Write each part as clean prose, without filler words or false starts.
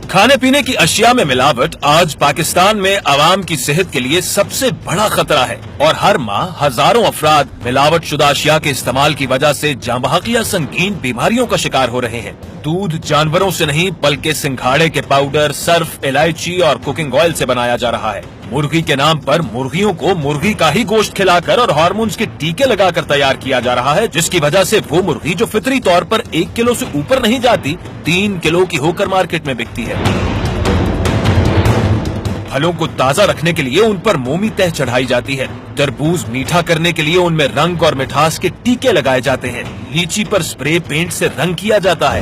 کھانے پینے کی اشیاء میں ملاوٹ آج پاکستان میں عوام کی صحت کے لیے سب سے بڑا خطرہ ہے اور ہر ماہ ہزاروں افراد ملاوٹ شدہ اشیاء کے استعمال کی وجہ سے جاں بحق یا سنگین بیماریوں کا شکار ہو رہے ہیں۔ دودھ جانوروں سے نہیں بلکہ سنگھاڑے کے پاؤڈر، سرف، الائچی اور کوکنگ آئل سے بنایا جا رہا ہے۔ مرغی کے نام پر مرغیوں کو مرغی کا ہی گوشت کھلا کر اور ہارمونز کے ٹیکے لگا کر تیار کیا جا رہا ہے، جس کی وجہ سے وہ مرغی جو فطری طور پر 1 کلو سے اوپر نہیں جاتی 3 کلو کی ہو کر مارکیٹ میں بکتی ہے۔ پھلوں کو تازہ رکھنے کے لیے ان پر مومی تہ چڑھائی جاتی ہے، تربوز میٹھا کرنے کے لیے ان میں رنگ اور مٹھاس کے ٹیکے لگائے جاتے ہیں، لیچی پر سپرے پینٹ سے رنگ کیا جاتا ہے۔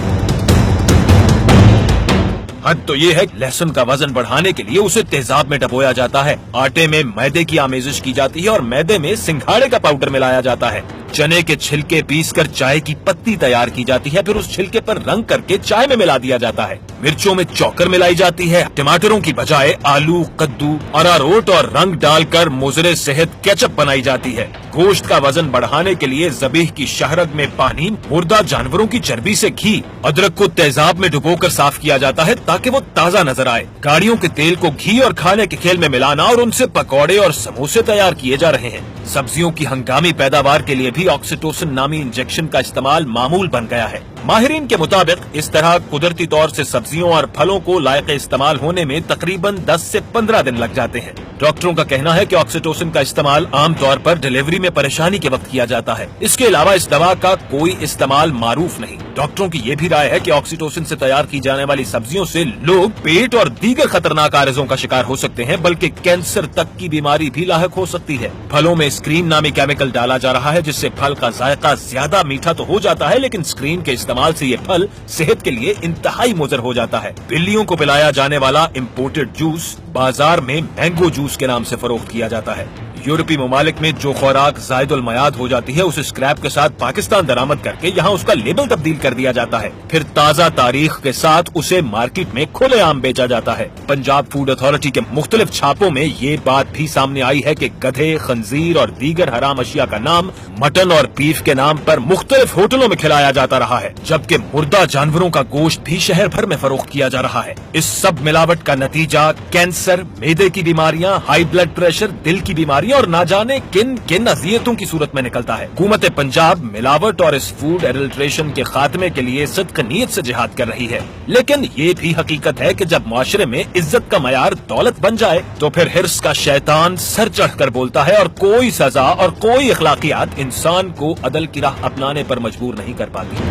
حد تو یہ ہے کہ لہسن کا وزن بڑھانے کے لیے اسے تیزاب میں ڈبویا جاتا ہے، آٹے میں میدے کی آمیزش کی جاتی ہے اور میدے میں سنگھاڑے کا پاؤڈر ملایا جاتا ہے، چنے کے چھلکے پیس کر چائے کی پتی تیار کی جاتی ہے، پھر اس چھلکے پر رنگ کر کے چائے میں ملا دیا جاتا ہے، مرچوں میں چوکر ملائی جاتی ہے، ٹماٹروں کی بجائے آلو، کدو، اراروٹ اور رنگ ڈال کر مضر صحت کیچپ بنائی جاتی ہے۔ گوشت کا وزن بڑھانے کے لیے ذبیح کی شہرد میں پانی، مردہ جانوروں کی چربی سے گھی، ادرک کو تیزاب میں ڈبو کر صاف کیا جاتا ہے تاکہ وہ تازہ نظر آئے۔ گاڑیوں کے تیل کو گھی اور کھانے کے کھیل میں ملانا اور ان سے پکوڑے اور سموسے تیار کیے جا رہے ہیں۔ سبزیوں کی ہنگامی پیداوار کے لیے بھی آکسیٹوسن نامی انجیکشن کا استعمال معمول بن گیا ہے۔ ماہرین کے مطابق اس طرح قدرتی طور سے سبزیوں اور پھلوں کو لائق استعمال ہونے میں تقریباً 10 سے 15 دن لگ جاتے ہیں۔ ڈاکٹروں کا کہنا ہے کہ آکسیٹوسن کا استعمال عام طور پر ڈیلیوری میں پریشانی کے وقت کیا جاتا ہے، اس کے علاوہ اس دوا کا کوئی استعمال معروف نہیں۔ ڈاکٹروں کی یہ بھی رائے ہے کہ آکسیٹوسن سے تیار کی جانے والی سبزیوں سے لوگ پیٹ اور دیگر خطرناک عارضوں کا شکار ہو سکتے ہیں، بلکہ کینسر تک کی بیماری بھی لاحق ہو سکتی ہے۔ پھلوں میں اسکرین نامی کیمیکل ڈالا جا رہا ہے جس سے پھل کا ذائقہ زیادہ میٹھا تو ہو جاتا ہے، لیکن اسکرین کے استعمال سے یہ پھل صحت کے لیے انتہائی مضر ہو جاتا ہے۔ بلیوں کو پلایا جانے والا امپورٹڈ جوس بازار میں مینگو جوس کے نام سے فروخت کیا جاتا ہے۔ یورپی ممالک میں جو خوراک زائد المیعاد ہو جاتی ہے اسے اسکریپ کے ساتھ پاکستان درآمد کر کے یہاں اس کا لیبل تبدیل کر دیا جاتا ہے، پھر تازہ تاریخ کے ساتھ اسے مارکیٹ میں کھلے عام بیچا جاتا ہے۔ پنجاب فوڈ اتھارٹی کے مختلف چھاپوں میں یہ بات بھی سامنے آئی ہے کہ گدھے، خنزیر اور دیگر حرام اشیاء کا نام مٹن اور بیف کے نام پر مختلف ہوٹلوں میں کھلایا جاتا رہا ہے، جبکہ مردہ جانوروں کا گوشت بھی شہر بھر میں فروخت کیا جا رہا ہے۔ اس سب ملاوٹ کا نتیجہ کینسر، معدے کی بیماریاں، ہائی بلڈ پریشر، دل کی بیماریاں اور نہ جانے کن کن اذیتوں کی صورت میں نکلتا ہے۔ حکومت پنجاب ملاوٹ اور اس فوڈ ایڈلٹریشن کے خاتمے کے لیے صدق نیت سے جہاد کر رہی ہے، لیکن یہ بھی حقیقت ہے کہ جب معاشرے میں عزت کا معیار دولت بن جائے تو پھر حرص کا شیطان سر چڑھ کر بولتا ہے اور کوئی سزا اور کوئی اخلاقیات انسان کو عدل کی راہ اپنانے پر مجبور نہیں کر پاتی۔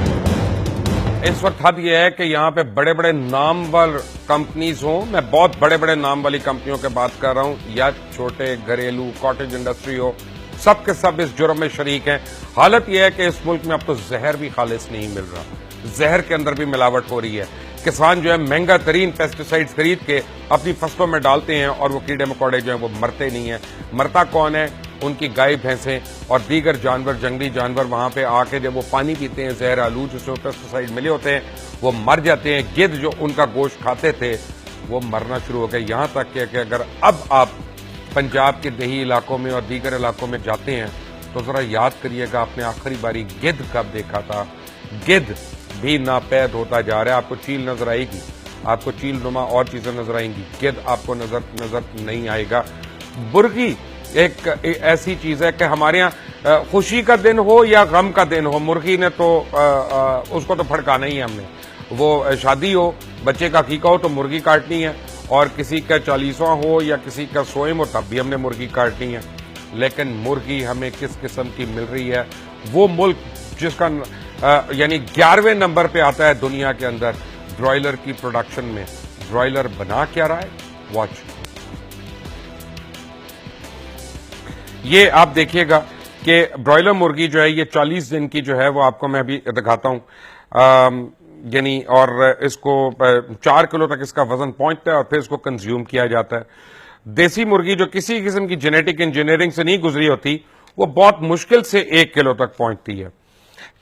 اس وقت حد یہ ہے کہ یہاں پہ بڑے بڑے نامور کمپنیز ہوں، میں بہت بڑے بڑے نام والی کمپنیوں کے بات کر رہا ہوں، یا چھوٹے گھریلو کاٹیج انڈسٹری ہو، سب کے سب اس جرم میں شریک ہیں۔ حالت یہ ہے کہ اس ملک میں اب تو زہر بھی خالص نہیں مل رہا، زہر کے اندر بھی ملاوٹ ہو رہی ہے۔ کسان جو ہے مہنگا ترین پیسٹیسائیڈ خرید کے اپنی فصلوں میں ڈالتے ہیں اور وہ کیڑے مکوڑے جو ہیں وہ مرتے نہیں ہیں۔ مرتا کون ہے؟ ان کی گائے، بھینسیں اور دیگر جانور، جنگلی جانور وہاں پہ آ کے جب وہ پانی پیتے ہیں زہر آلود جس میں پیسٹیسائیڈ ملے ہوتے ہیں وہ مر جاتے ہیں۔ گدھ جو ان کا گوشت کھاتے تھے وہ مرنا شروع ہو گئے، یہاں تک کہ اگر اب آپ پنجاب کے دیہی علاقوں میں اور دیگر علاقوں میں جاتے ہیں تو ذرا یاد کریے گا آپ نے آخری باری گدھ کب دیکھا تھا۔ گدھ بھی ناپید ہوتا جا رہا ہے، آپ کو چیل نظر آئے گی، آپ کو چیل نما اور چیزیں نظر آئیں گی، گدھ آپ کو نظر نہیں آئے گا۔ مرغی ایک ایسی چیز ہے کہ ہمارے یہاں خوشی کا دن ہو یا غم کا دن ہو، مرغی نے تو اس کو تو پھڑکانا ہی ہے ہم نے۔ وہ شادی ہو، بچے کا عقیقہ ہو تو مرغی کاٹنی ہے، اور کسی کا 40واں ہو یا کسی کا سوئم ہو تب بھی ہم نے مرغی کاٹنی ہے۔ لیکن مرغی ہمیں کس قسم کی مل رہی ہے؟ وہ ملک جس کا یعنی 11ویں نمبر پہ آتا ہے دنیا کے اندر برائلر کی پروڈکشن میں، برائلر بنا کیا رہا ہے؟ واچ یہ آپ دیکھیے گا کہ برائلر مرغی جو ہے یہ 40 دن کی جو ہے وہ آپ کو میں ابھی دکھاتا ہوں، یعنی اور اس کو 4 کلو تک اس کا وزن پہنچتا ہے اور پھر اس کو کنزیوم کیا جاتا ہے۔ دیسی مرغی جو کسی قسم کی جینیٹک انجینئرنگ سے نہیں گزری ہوتی وہ بہت مشکل سے 1 کلو تک پہنچتی ہے۔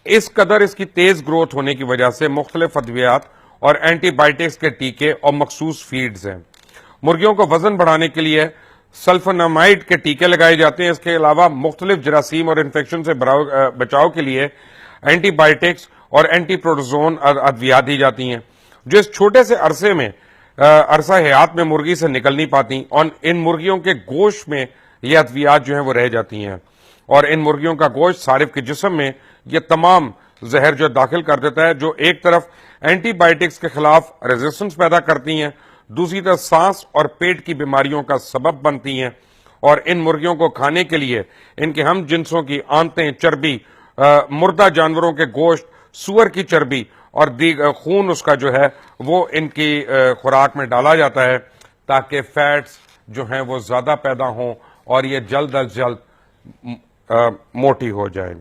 اس قدر اس کی تیز گروتھ ہونے کی وجہ سے مختلف ادویات اور اینٹی بائیوٹکس کے ٹیکے اور مخصوص فیڈز ہیں۔ مرغیوں کو وزن بڑھانے کے لیے سلفونامائڈ کے ٹیکے لگائے جاتے ہیں، اس کے علاوہ مختلف جراثیم اور انفیکشن سے بچاؤ کے لیے اینٹی بائیوٹکس اور اینٹی پروٹوزون ادویات دی جاتی ہیں، جو اس چھوٹے سے عرصے میں عرصہ حیات میں مرغی سے نکل نہیں پاتی اور ان مرغیوں کے گوشت میں یہ ادویات جو ہیں وہ رہ جاتی ہیں اور ان مرغیوں کا گوشت صارف کے جسم میں یہ تمام زہر جو داخل کر دیتا ہے جو ایک طرف اینٹی بائیوٹکس کے خلاف ریزسٹنس پیدا کرتی ہیں، دوسری طرف سانس اور پیٹ کی بیماریوں کا سبب بنتی ہیں اور ان مرغیوں کو کھانے کے لیے ان کے ہم جنسوں کی آنتیں، چربی، مردہ جانوروں کے گوشت، سور کی چربی اور خون اس کا جو ہے وہ ان کی خوراک میں ڈالا جاتا ہے تاکہ فیٹس جو ہیں وہ زیادہ پیدا ہوں اور یہ جلد از جلد موٹی ہو جائیں۔